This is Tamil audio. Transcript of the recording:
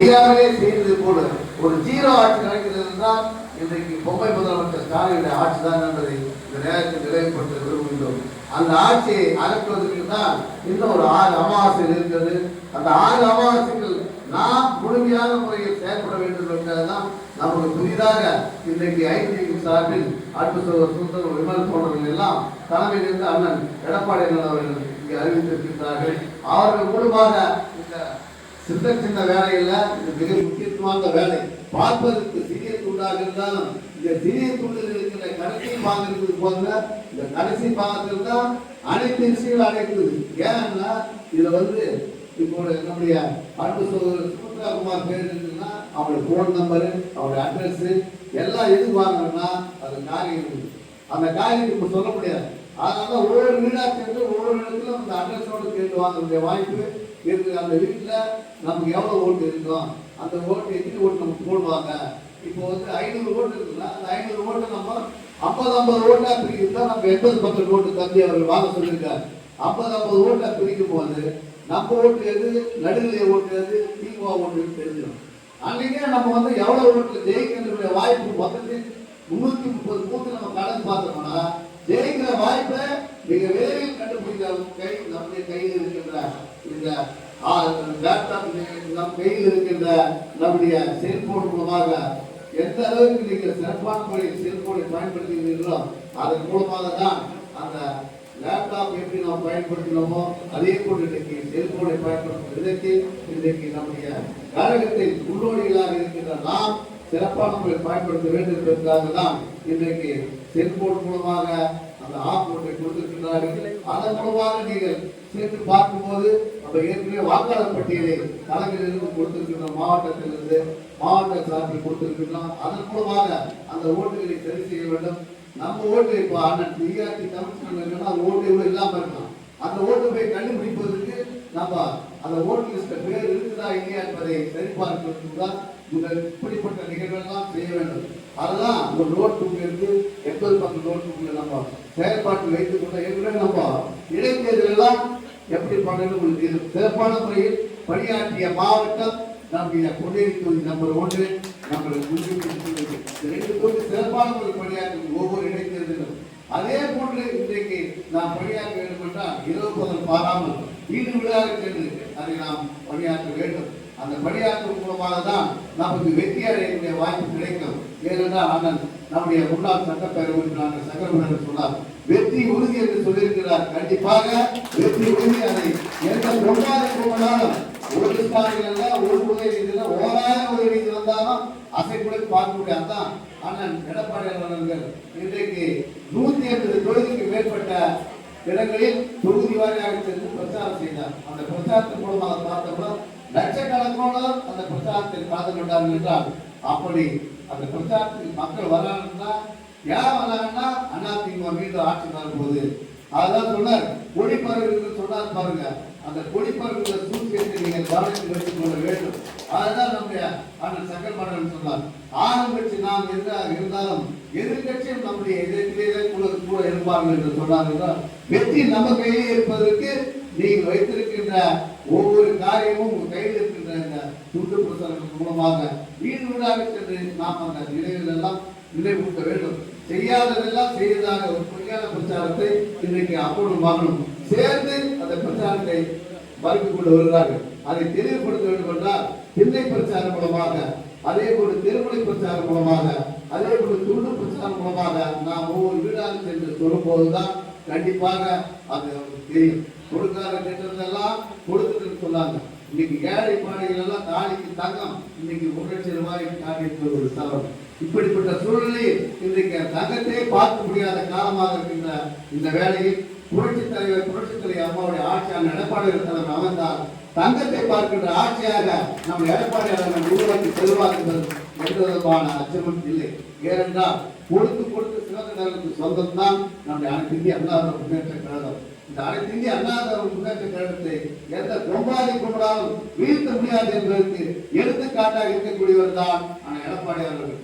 செய்தது போல ஒரு ஜீரோ ஆட்சி நடக்கிறது தான் இன்றைக்கு பொம்மை முதலமைச்சர் ஸ்டாலினுடைய ஆட்சி தான் என்பதை இந்த நேரத்தில் நிலைப்படுத்த விரும்புகின்றோம். அந்த ஆட்சியை அகற்றுவதற்கு தான் இன்னும் ஒரு 6 அமாவாசைகள் இருக்கிறது. அந்த 6 அமாவாசைகள் நாம் முழுமையான முறையில் செயல்பட வேண்டும் என்பதுதான் நமக்கு புதிதாக இன்றைக்கு ஐடி சார்பில் சுந்தர் விமல் போன்றவர்கள் எல்லாம் தலைமையிலிருந்து அண்ணன் எடப்பாடி அவர்கள் இங்கே அறிவித்திருக்கின்றார்கள். அவர்கள் மூலமாக இந்த சின்ன வேலையில் இது மிக முக்கியத்துவமான வேலை. பார்ப்பதற்கு சிறிய துண்டாக இருந்தாலும் இந்த சிறிய துண்டில் இருக்கிற கடைசி பாகம் இருக்குது போதுங்க. இந்த கடைசி பாகத்தில் தான் அனைத்து விஷயங்களும் அடைக்குது. ஏன்னா இதுல இப்போ நம்முடைய அன்பு சகோதரர் சுமித்ரா குமார் பேர் இருக்குன்னா அவருடைய போன் நம்பரு, அவருடைய அட்ரஸ் எல்லாம் எது வாங்கணும்னா அது காரியம் இருக்குது. அந்த காரியம் இப்போ சொல்ல முடியாது. அதனால ஒவ்வொரு வீடா சென்று ஒவ்வொரு இடத்துல அந்த அட்ரஸோடு கேட்டு வாங்கக்கூடிய வாய்ப்பு இருக்குது. அந்த வீட்டில் நமக்கு எவ்வளோ ஓட்டு இருக்கோம், அந்த ஓட்டு எத்தனை ஓட்டு நமக்கு போடுவாங்க. இப்போ 500 ஓட்டு இருக்குன்னா அந்த 500 ஓட்டு நம்ம 50 ஓட்டா பிரிக்கிறதா நம்ம 80 ஓட்டு தம்பி அவர்கள் வாங்க சொல்லியிருக்காரு. 50 ஓட்டா பிரிக்கும் போது நம்ம ஓட்டு எது, நடுநிலை ஓட்டு எது, திமுக ஓட்டு தெரிஞ்சிடும். அன்னைக்கே நம்ம எவ்வளவு ஓட்டு ஜெயிக்கிற வாய்ப்பு மொத்தத்தில் 330 பூத்து நம்ம கலந்து பார்த்தோம்னா ஜெயிக்கிற வாய்ப்பை மிக விரைவில் கண்டுபிடிக்க நம்முடைய கையில் இருக்கின்ற இந்த லேப்டாப், நம் கையில் இருக்கின்ற நம்முடைய செல்போன் மூலமாக எந்த அளவுக்கு நீங்கள் சிறப்பான முறையில் செல்போனை பயன்படுத்துகிறீர்களோ அதன் மூலமாக தான் அந்த லேப்டாப் எப்படி நாம் பயன்படுத்தினோமோ அதே போன்று இன்றைக்கு செல்போனை பயன்படுத்தும் விதத்தில் இன்றைக்கு நம்முடைய கழகத்தில் முன்னோடிகளாக இருக்கின்ற நாம் சிறப்பான முறையில் பயன்படுத்த வேண்டும் என்பதற்காக தான் இன்றைக்கு செல்போன் மூலமாக அந்த ஆப் ஒன்றை கொடுத்திருக்கிறார்கள். அதன் மூலமாக நீங்கள் சென்று பார்க்கும்போது நம்ம ஏற்கனவே வாக்காளர் பட்டியலை தலைமையிலிருந்து கொடுத்திருக்கின்றோம், மாவட்டத்திலிருந்து மாவட்ட சார்பில் கொடுத்திருக்கின்றோம். அதன் மூலமாக அந்த ஓட்டுகளை சரி செய்ய வேண்டும். நம்ம ஓட்டு இப்போ அண்ணன் டிஆர்டி தமிழ் அந்த ஓட்டு இவ்வளோ இல்லாமல் இருக்கலாம். அந்த ஓட்டு போய் கண்டுபிடிப்பதற்கு நம்ம அந்த ஓட்டு லிஸ்ட்ல பேர் இருக்குதா இல்லையா என்பதை சரிபார்ப்பதற்கு தான் இப்படிப்பட்ட நிகழ்வெல்லாம் செய்ய வேண்டும். அதுதான் ஒரு நோட் புக் இருந்து 80 பக்கம் நோட் புக்ல நம்ம செயல்பாட்டில் வைத்துக் கொண்ட ஏற்கனவே நம்ம இடைத்தேர்தல் எல்லாம் எப்படி பண்ணணும் உங்களுக்கு சிறப்பான முறையில் பணியாற்றிய மாவட்டம் நம்முடைய பொன்னேரி தொகுதி நம்பர் 1 நம்மளுக்கு 2 தொகுதி சிறப்பான முறையில் பணியாற்றும் ஒவ்வொரு இடைத்தேர்தலும். அதே போன்று இன்றைக்கு நாம் பணியாற்ற வேண்டும் என்றால் இரவு பகல் பாராமல் வீடு வீடாக சென்று அதை நாம் பணியாற்ற வேண்டும். அந்த பணியாற்றும் மூலமாக தான் நமக்கு வெற்றி அடையக்கூடிய வாய்ப்பு கிடைக்கும். ஏனென்றால் அண்ணன் நம்முடைய முன்னாள் சட்டப்பேரவை உறுப்பினர் சங்கரமணன் சொன்னார், வெற்றி உறுதி என்று சொல்லியிருக்கிறார். கண்டிப்பாக வெற்றி உறுதி. அதை எந்த பொருளாதார போனாலும் ஒரு ஸ்தானிகள் ஒரு உதவி ஓராயிரம் உதவி வந்தாலும் அசைப்படி பார்க்க முடியாது. தான் அண்ணன் எடப்பாடி அவர்கள் இன்றைக்கு 180 தொகுதிக்கு மேற்பட்ட இடங்களில் தொகுதி வாரியாக சென்று பிரச்சாரம் செய்தார். அந்த பிரச்சாரத்தின் மூலமாக பார்த்தோம்னா லட்சக்கணக்கானோர் அந்த பிரச்சாரத்தில் கலந்து கொண்டார்கள் என்றால் அப்படி அந்த பிரச்சாரத்தில் மக்கள் வராங்கன்னா ஏன் வராங்கன்னா அதிமுக மீண்டும் ஆட்சி வரும்போது அதுதான் சொன்னார். கொடிப்பறவைகள் சொன்னார் பாருங்க, அந்த கொடிப்பறவைகளை சூழ்ச்சியத்தை நீங்கள் கவனத்தில் வைத்துக் கொள்ள வேண்டும். அதுதான் நம்முடைய அண்ணன் சங்கரமணன் சொன்னார். ஆளுங்கட்சி நாம் இருந்தாலும் எதிர்கட்சியும் நம்முடைய எதிர்ப்பிலே கூட இருப்பார்கள் என்று சொன்னார்கள். வெற்றி நம்ம கையிலே இருப்பதற்கு நீங்கள் வைத்திருக்கின்ற ஒவ்வொரு காரியமும் உங்கள் கையில் இருக்கின்ற இந்த துண்டு பிரசாரத்தின் மூலமாக வீடு வீடாக சென்று நாம் அந்த நிலைகள் எல்லாம் நினைவூட்ட வேண்டும். செய்யாததெல்லாம் செய்ததாக ஒரு பொய்யான பிரச்சாரத்தை இன்றைக்கு அப்பொழுது மகனும் சேர்ந்து அந்த பிரச்சாரத்தை பரப்பிக் கொண்டு வருகிறார்கள். அதை தெளிவுபடுத்த வேண்டும் என்றால் திண்ணை பிரச்சாரம் மூலமாக, அதே போல திருமலை பிரச்சாரம் மூலமாக, அதே போல துண்டு பிரச்சாரம் மூலமாக நாம் ஒவ்வொரு வீடாக சென்று சொல்லும் போதுதான் கண்டிப்பாக அது தெரியும். கொடுக்காத திட்டத்தெல்லாம் கொடுத்துட்டு சொன்னாங்க. இன்னைக்கு ஏழை பாடைகள் எல்லாம் தாலிக்கு தங்கம் இன்னைக்கு 1 லட்சம் ரூபாய் தாண்டி ஒரு தவறு. இப்படிப்பட்ட சூழ்நிலையில் இன்றைக்கு தங்கத்தை பார்க்க முடியாத காலமாக இருக்கின்ற இந்த வேளையில் புரட்சித் தலைவர் அம்மாவுடைய ஆட்சியான எடப்பாடி தலைவர் அமர்ந்தால் தங்கத்தை பார்க்கின்ற ஆட்சியாக நம்ம எடப்பாடி உருவாக்கி செல்வார்கள் எந்த விதமான அச்சமும் இல்லை. ஏனென்றால் கொடுத்து சிவகங்கருக்கு சொந்தம் தான் நம்முடைய அனைத்து இந்திய அண்ணா முன்னேற்ற கழகம். இந்த அனைத்து இந்திய அண்ணா முன்னேற்ற கழகத்தை எந்த கொம்பாதி கொண்டாலும் வீழ்த்த முடியாது என்பதற்கு எடுத்துக்காட்டாக இருக்கக்கூடியவர் தான் எடப்பாடி அவர்கள்.